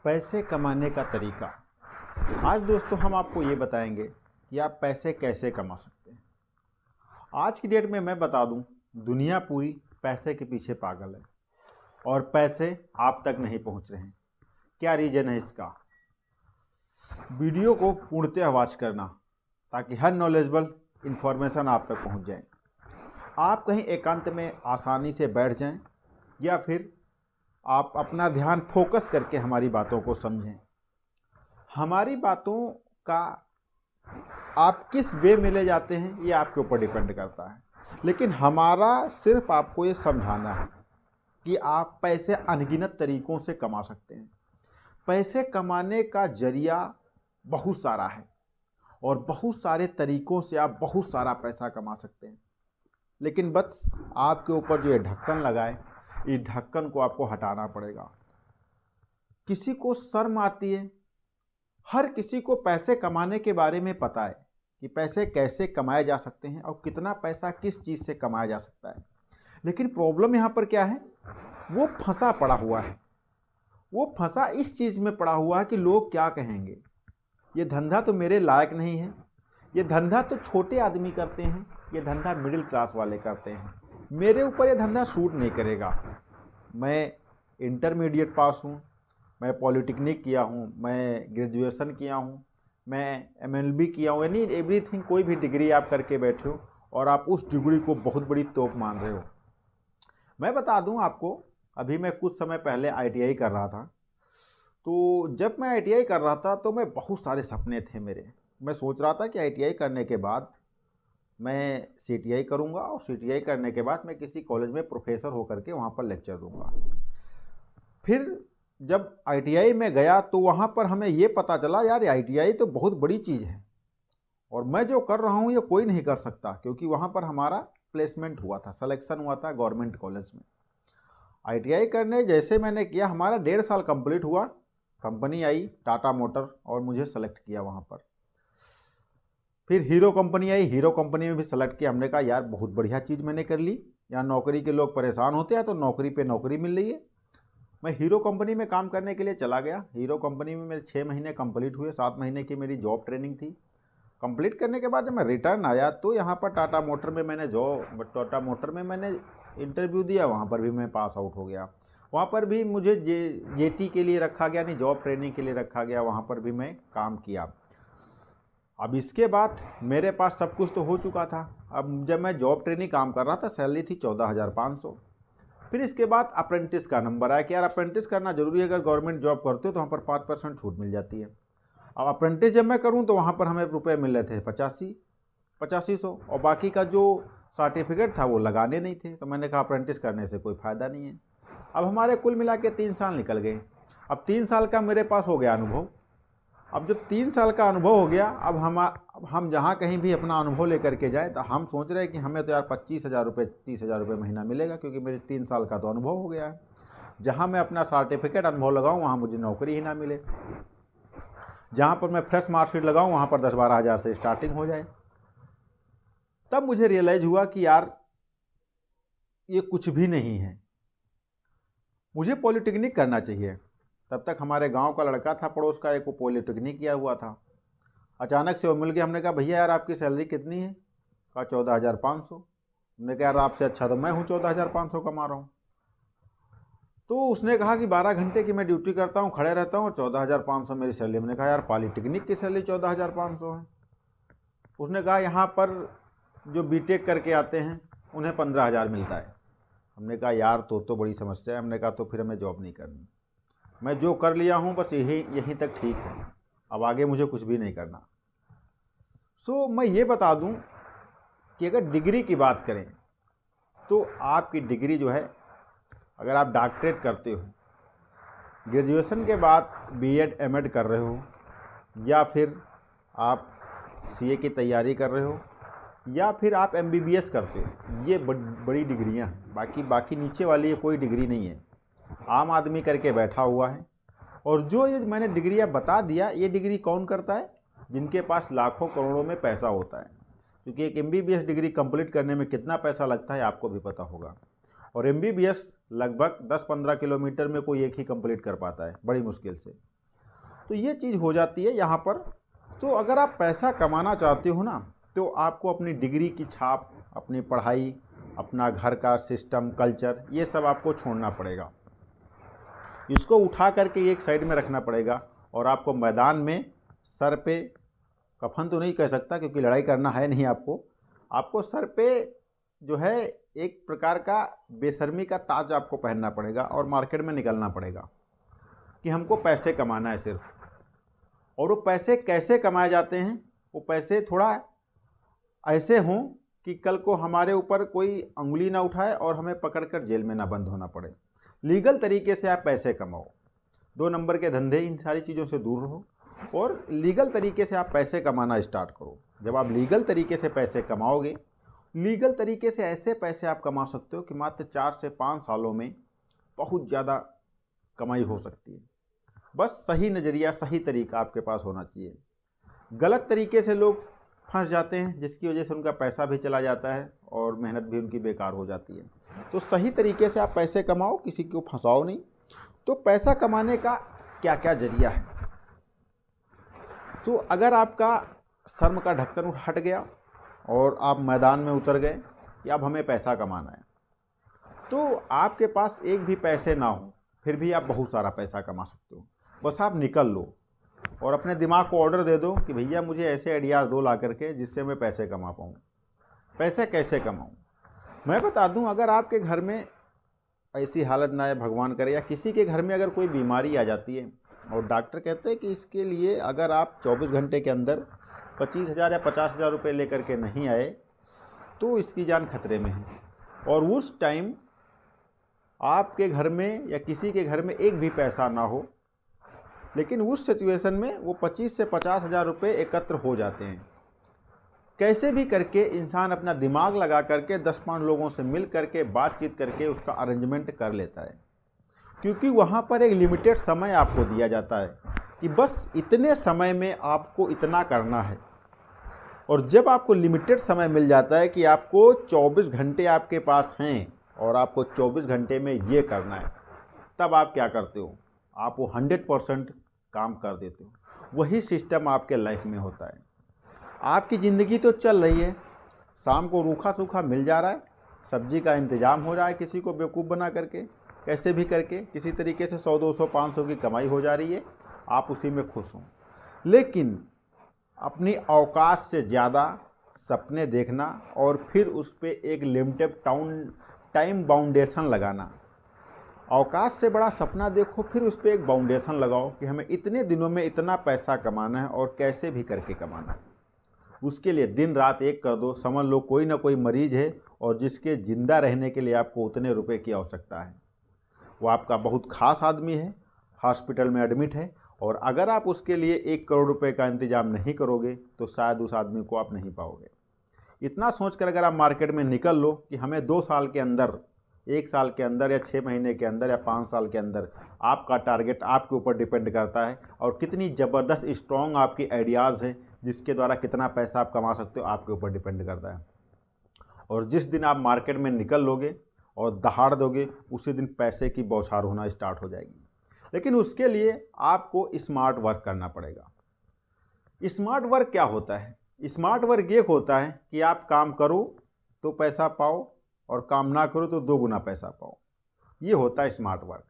पैसे कमाने का तरीका। आज दोस्तों हम आपको ये बताएंगे कि आप पैसे कैसे कमा सकते हैं। आज की डेट में मैं बता दूं, दुनिया पूरी पैसे के पीछे पागल है और पैसे आप तक नहीं पहुंच रहे हैं। क्या रीज़न है इसका? वीडियो को पूर्णतः वॉच करना ताकि हर नॉलेजेबल इन्फॉर्मेशन आप तक पहुंच जाए। आप कहीं एकांत में आसानी से बैठ जाएं या फिर आप अपना ध्यान फोकस करके हमारी बातों को समझें। हमारी बातों का आप किस वे में ले जाते हैं ये आपके ऊपर डिपेंड करता है, लेकिन हमारा सिर्फ आपको ये समझाना है कि आप पैसे अनगिनत तरीक़ों से कमा सकते हैं। पैसे कमाने का जरिया बहुत सारा है और बहुत सारे तरीक़ों से आप बहुत सारा पैसा कमा सकते हैं, लेकिन बस आपके ऊपर जो ये ढक्कन लगा है, इस ढक्कन को आपको हटाना पड़ेगा। किसी को शर्म आती है, हर किसी को पैसे कमाने के बारे में पता है कि पैसे कैसे कमाए जा सकते हैं और कितना पैसा किस चीज़ से कमाया जा सकता है, लेकिन प्रॉब्लम यहाँ पर क्या है? वो फंसा पड़ा हुआ है। वो फंसा इस चीज़ में पड़ा हुआ है कि लोग क्या कहेंगे, ये धंधा तो मेरे लायक नहीं है, ये धंधा तो छोटे आदमी करते हैं, ये धंधा मिडिल क्लास वाले करते हैं, मेरे ऊपर ये धंधा सूट नहीं करेगा। मैं इंटरमीडिएट पास हूँ, मैं पॉलिटेक्निक किया हूँ, मैं ग्रेजुएशन किया हूँ, मैं MLB किया हूँ, यानी एवरीथिंग। कोई भी डिग्री आप करके बैठे हो और आप उस डिग्री को बहुत बड़ी तोप मान रहे हो। मैं बता दूँ आपको, अभी मैं कुछ समय पहले ITI कर रहा था। तो जब मैं ITI कर रहा था तो मैं बहुत सारे सपने थे मेरे। मैं सोच रहा था कि ITI करने के बाद मैं CTI करूंगा और CTI करने के बाद मैं किसी कॉलेज में प्रोफेसर होकर के वहाँ पर लेक्चर दूंगा। फिर जब ITI में गया तो वहाँ पर हमें ये पता चला, यार ITI तो बहुत बड़ी चीज़ है और मैं जो कर रहा हूँ ये कोई नहीं कर सकता, क्योंकि वहाँ पर हमारा प्लेसमेंट हुआ था, सिलेक्शन हुआ था गवर्नमेंट कॉलेज में। ITI करने जैसे मैंने किया, हमारा 1.5 साल कंप्लीट हुआ, कंपनी आई टाटा मोटर और मुझे सेलेक्ट किया वहाँ पर। फिर हीरो कंपनी आई, हीरो कंपनी में भी सेलेक्ट किया। हमने कहा यार बहुत बढ़िया चीज़ मैंने कर ली, यहाँ नौकरी के लोग परेशान होते हैं तो नौकरी पे नौकरी मिल रही है। मैं हीरो कंपनी में काम करने के लिए चला गया। हीरो कंपनी में मेरे 6 महीने कंप्लीट हुए, 7 महीने की मेरी जॉब ट्रेनिंग थी। कंप्लीट करने के बाद जब मैं रिटर्न आया तो यहाँ पर टाटा मोटर में मैंने इंटरव्यू दिया, वहाँ पर भी मैं पास आउट हो गया। वहाँ पर भी मुझे JT के लिए रखा गया, नहीं जॉब ट्रेनिंग के लिए रखा गया, वहाँ पर भी मैं काम किया। अब इसके बाद मेरे पास सब कुछ तो हो चुका था। अब जब मैं जॉब ट्रेनिंग काम कर रहा था, सैलरी थी 14,500। फिर इसके बाद अप्रेंटिस का नंबर आया कि यार अप्रेंटिस करना जरूरी है, अगर गवर्नमेंट जॉब करते हो तो वहाँ पर 5% छूट मिल जाती है। अब अप्रेंटिस जब मैं करूँ तो वहाँ पर हमें रुपये मिल रहे थे 8500 और बाकी का जो सर्टिफिकेट था वो लगाने नहीं थे। तो मैंने कहा अप्रेंटिस करने से कोई फ़ायदा नहीं है। अब हमारे कुल मिला के 3 साल निकल गए। अब 3 साल का मेरे पास हो गया अनुभव। अब जब 3 साल का अनुभव हो गया, अब हम जहाँ कहीं भी अपना अनुभव लेकर के जाए तो हम सोच रहे हैं कि हमें तो यार 25,000 रुपये 30,000 रुपये महीना मिलेगा, क्योंकि मेरे 3 साल का तो अनुभव हो गया है। जहाँ मैं अपना सर्टिफिकेट अनुभव लगाऊँ वहाँ मुझे नौकरी ही ना मिले, जहाँ पर मैं फ्रेश मार्कशीट लगाऊँ वहाँ पर 10-12 हज़ार से स्टार्टिंग हो जाए। तब मुझे रियलाइज़ हुआ कि यार ये कुछ भी नहीं है, मुझे पॉलिटेक्निक करना चाहिए। तब तक हमारे गांव का लड़का था पड़ोस का, एक वो पॉलिटेक्निक किया हुआ था। अचानक से वो मिल गया। हमने कहा भैया यार आपकी सैलरी कितनी है? कहा 14,500। हमने कहा यार आपसे अच्छा तो मैं हूँ, 14,500 कमा रहा हूँ। तो उसने कहा कि 12 घंटे की मैं ड्यूटी करता हूँ, खड़े रहता हूँ, 14,500 मेरी सैलरी। हमने कहा यार पॉलिटेक्निक की सैलरी 14,500 है। उसने कहा यहाँ पर जो BTech करके आते हैं उन्हें 15,000 मिलता है। हमने कहा यार तो बड़ी समस्या है। हमने कहा तो फिर हमें जॉब नहीं करनी, मैं जो कर लिया हूँ बस यहीं तक ठीक है, अब आगे मुझे कुछ भी नहीं करना। मैं ये बता दूँ कि अगर डिग्री की बात करें तो आपकी डिग्री जो है, अगर आप डॉक्टरेट करते हो, ग्रेजुएशन के बाद B.Ed M.Ed कर रहे हो, या फिर आप CA की तैयारी कर रहे हो, या फिर आप MBBS करते हो, ये बड़ी डिग्रियां हैं। बाकी नीचे वाली ये कोई डिग्री नहीं है, आम आदमी करके बैठा हुआ है। और जो ये मैंने डिग्रियां बता दिया, ये डिग्री कौन करता है? जिनके पास लाखों करोड़ों में पैसा होता है, क्योंकि एक MBBS डिग्री कंप्लीट करने में कितना पैसा लगता है आपको भी पता होगा। और MBBS लगभग 10-15 किलोमीटर में कोई एक ही कंप्लीट कर पाता है, बड़ी मुश्किल से। तो ये चीज़ हो जाती है यहाँ पर। तो अगर आप पैसा कमाना चाहते हो ना, तो आपको अपनी डिग्री की छाप, अपनी पढ़ाई, अपना घर का सिस्टम, कल्चर, ये सब आपको छोड़ना पड़ेगा। इसको उठा करके एक साइड में रखना पड़ेगा और आपको मैदान में सर पे, कफन तो नहीं कह सकता क्योंकि लड़ाई करना है नहीं आपको सर पे जो है एक प्रकार का बेशर्मी का ताज आपको पहनना पड़ेगा और मार्केट में निकलना पड़ेगा कि हमको पैसे कमाना है सिर्फ। और वो पैसे कैसे कमाए जाते हैं, वो पैसे थोड़ा ऐसे हों कि कल को हमारे ऊपर कोई अंगुली ना उठाए और हमें पकड़कर जेल में ना बंद होना पड़े। लीगल तरीके से आप पैसे कमाओ, 2 नंबर के धंधे, इन सारी चीज़ों से दूर रहो और लीगल तरीके से आप पैसे कमाना स्टार्ट करो। जब आप लीगल तरीके से पैसे कमाओगे, लीगल तरीके से ऐसे पैसे आप कमा सकते हो कि मात्र 4 से 5 सालों में बहुत ज़्यादा कमाई हो सकती है। बस सही नज़रिया, सही तरीका आपके पास होना चाहिए। गलत तरीके से लोग फंस जाते हैं, जिसकी वजह से उनका पैसा भी चला जाता है और मेहनत भी उनकी बेकार हो जाती है। तो सही तरीके से आप पैसे कमाओ, किसी को फंसाओ नहीं। तो पैसा कमाने का क्या क्या जरिया है? तो अगर आपका शर्म का ढक्कन हट गया और आप मैदान में उतर गए कि अब हमें पैसा कमाना है, तो आपके पास एक भी पैसे ना हो फिर भी आप बहुत सारा पैसा कमा सकते हो। बस आप निकल लो और अपने दिमाग को ऑर्डर दे दो कि भैया मुझे ऐसे आइडियाज दो ला करके जिससे मैं पैसे कमा पाऊँ। पैसे कैसे कमाऊँ? मैं बता दूं, अगर आपके घर में ऐसी हालत ना आए, भगवान करे, या किसी के घर में अगर कोई बीमारी आ जाती है और डॉक्टर कहते हैं कि इसके लिए अगर आप 24 घंटे के अंदर 25,000 या 50,000 रुपये लेकर के नहीं आए तो इसकी जान खतरे में है, और उस टाइम आपके घर में या किसी के घर में एक भी पैसा ना हो, लेकिन उस सिचुएशन में वो 25 से 50,000 रुपये एकत्र हो जाते हैं। कैसे भी करके इंसान अपना दिमाग लगा करके 10-5 लोगों से मिल करके बातचीत करके उसका अरेंजमेंट कर लेता है, क्योंकि वहाँ पर एक लिमिटेड समय आपको दिया जाता है कि बस इतने समय में आपको इतना करना है। और जब आपको लिमिटेड समय मिल जाता है कि आपको 24 घंटे आपके पास हैं और आपको 24 घंटे में ये करना है, तब आप क्या करते हो? आप वो 100% काम कर देते हो। वही सिस्टम आपके लाइफ में होता है। आपकी ज़िंदगी तो चल रही है, शाम को रूखा सूखा मिल जा रहा है, सब्जी का इंतज़ाम हो रहा है, किसी को बेवकूफ़ बना करके, कैसे भी करके किसी तरीके से 100, 200, 500 की कमाई हो जा रही है, आप उसी में खुश हो। लेकिन अपनी औकात से ज़्यादा सपने देखना और फिर उस पर एक लिमिटेड टाइम बाउंडेशन लगाना। औकात से बड़ा सपना देखो, फिर उस पर एक बाउंडेशन लगाओ कि हमें इतने दिनों में इतना पैसा कमाना है और कैसे भी करके कमाना है। उसके लिए दिन रात एक कर दो। समझ लो कोई ना कोई मरीज है और जिसके ज़िंदा रहने के लिए आपको उतने रुपए की आवश्यकता है। वो आपका बहुत खास आदमी है, हॉस्पिटल में एडमिट है, और अगर आप उसके लिए 1 करोड़ रुपए का इंतजाम नहीं करोगे तो शायद उस आदमी को आप नहीं पाओगे। इतना सोचकर अगर आप मार्केट में निकल लो कि हमें 2 साल के अंदर, 1 साल के अंदर, या 6 महीने के अंदर, या 5 साल के अंदर, आपका टारगेट आपके ऊपर डिपेंड करता है और कितनी ज़बरदस्त स्ट्रॉन्ग आपकी आइडियाज़ है जिसके द्वारा कितना पैसा आप कमा सकते हो, आपके ऊपर डिपेंड करता है। और जिस दिन आप मार्केट में निकल लोगे और दहाड़ दोगे, उसी दिन पैसे की बौछार होना स्टार्ट हो जाएगी। लेकिन उसके लिए आपको स्मार्ट वर्क करना पड़ेगा। स्मार्ट वर्क क्या होता है? स्मार्ट वर्क ये होता है कि आप काम करो तो पैसा पाओ और काम ना करो तो 2 गुना पैसा पाओ। ये होता है स्मार्ट वर्क।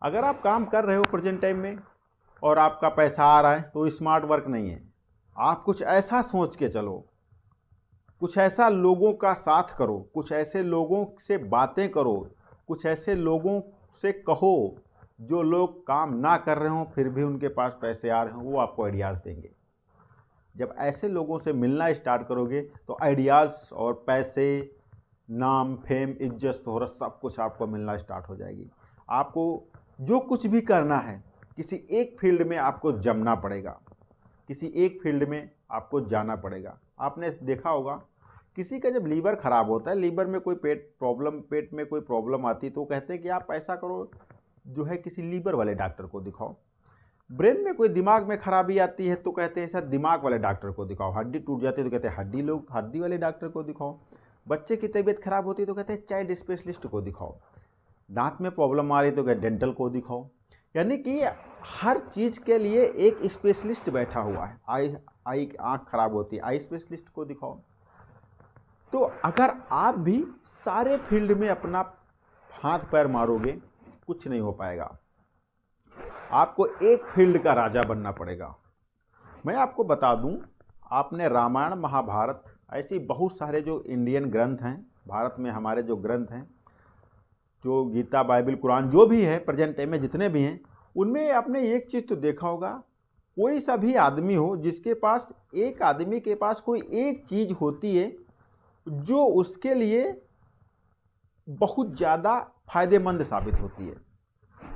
अगर आप काम कर रहे हो प्रेजेंट टाइम में और आपका पैसा आ रहा है तो स्मार्ट वर्क नहीं है। आप कुछ ऐसा सोच के चलो, कुछ ऐसा लोगों का साथ करो, कुछ ऐसे लोगों से बातें करो, कुछ ऐसे लोगों से कहो जो लोग काम ना कर रहे हों फिर भी उनके पास पैसे आ रहे हों, वो आपको आइडियाज़ देंगे। जब ऐसे लोगों से मिलना स्टार्ट करोगे तो आइडियाज़ और पैसे, नाम, फेम, इज्जत, शोहरत, सब कुछ आपको मिलना स्टार्ट हो जाएगी। आपको जो कुछ भी करना है, किसी एक फील्ड में आपको जमना पड़ेगा, किसी एक फील्ड में आपको जाना पड़ेगा। आपने देखा होगा किसी का जब लीवर ख़राब होता है, लीवर में कोई पेट में कोई प्रॉब्लम आती, तो कहते हैं कि आप ऐसा करो, जो है किसी लीवर वाले डॉक्टर को दिखाओ। ब्रेन में कोई दिमाग में खराबी आती है तो कहते हैं सर दिमाग वाले डॉक्टर को दिखाओ। हड्डी टूट जाती है तो कहते हैं हड्डी वाले डॉक्टर को दिखाओ। बच्चे की तबीयत खराब होती है तो कहते हैं चाइल्ड स्पेशलिस्ट को दिखाओ। दांत में प्रॉब्लम आ रही है तो कहते डेंटल को दिखाओ। यानी कि हर चीज़ के लिए एक स्पेशलिस्ट बैठा हुआ है। आई आँख खराब होती है, आई स्पेशलिस्ट को दिखाओ। तो अगर आप भी सारे फील्ड में अपना हाथ पैर मारोगे, कुछ नहीं हो पाएगा। आपको एक फील्ड का राजा बनना पड़ेगा। मैं आपको बता दूं, आपने रामायण महाभारत ऐसी बहुत सारे जो इंडियन ग्रंथ हैं, भारत में हमारे जो ग्रंथ हैं, जो गीता, बाइबल, कुरान जो भी है प्रेजेंट टाइम में जितने भी हैं, उनमें आपने एक चीज़ तो देखा होगा, कोई सा भी आदमी हो जिसके पास, एक आदमी के पास कोई एक चीज़ होती है जो उसके लिए बहुत ज़्यादा फायदेमंद साबित होती है।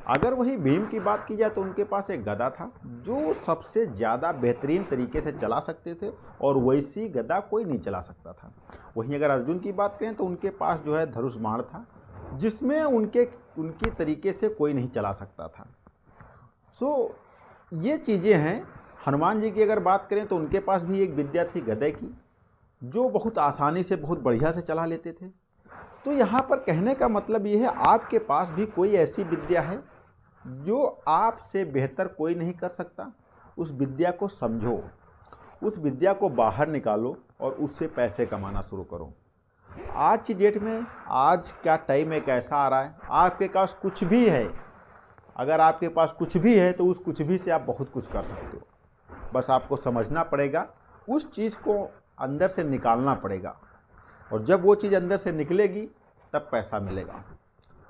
अगर वही भीम की बात की जाए तो उनके पास एक गदा था जो सबसे ज़्यादा बेहतरीन तरीके से चला सकते थे, और वैसी गदा कोई नहीं चला सकता था। वहीं अगर अर्जुन की बात करें तो उनके पास जो है धनुष बाण था, जिसमें उनकी तरीके से कोई नहीं चला सकता था। सो ये चीज़ें हैं। हनुमान जी की अगर बात करें तो उनके पास भी एक विद्या थी गदे की, जो बहुत आसानी से, बहुत बढ़िया से चला लेते थे। तो यहाँ पर कहने का मतलब ये है, आपके पास भी कोई ऐसी विद्या है जो आपसे बेहतर कोई नहीं कर सकता। उस विद्या को समझो, उस विद्या को बाहर निकालो और उससे पैसे कमाना शुरू करो। आज की डेट में, आज का टाइम एक ऐसा आ रहा है, आपके पास कुछ भी है, अगर आपके पास कुछ भी है तो उस कुछ भी से आप बहुत कुछ कर सकते हो। बस आपको समझना पड़ेगा, उस चीज़ को अंदर से निकालना पड़ेगा, और जब वो चीज़ अंदर से निकलेगी तब पैसा मिलेगा।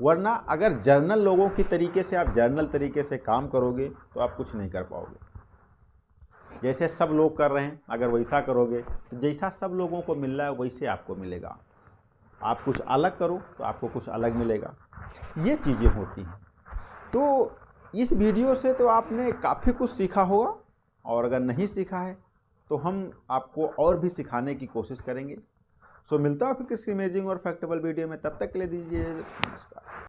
वरना अगर जर्नल लोगों की तरीके से, आप जर्नल तरीके से काम करोगे तो आप कुछ नहीं कर पाओगे। जैसे सब लोग कर रहे हैं, अगर वैसा करोगे तो जैसा सब लोगों को मिल रहा है वैसे आपको मिलेगा। आप कुछ अलग करो तो आपको कुछ अलग मिलेगा। ये चीज़ें होती हैं। तो इस वीडियो से तो आपने काफ़ी कुछ सीखा होगा, और अगर नहीं सीखा है तो हम आपको और भी सिखाने की कोशिश करेंगे। सो मिलता हूँ फिर किसी अमेजिंग और फैक्टेबल वीडियो में। तब तक के लिए दीजिए नमस्कार।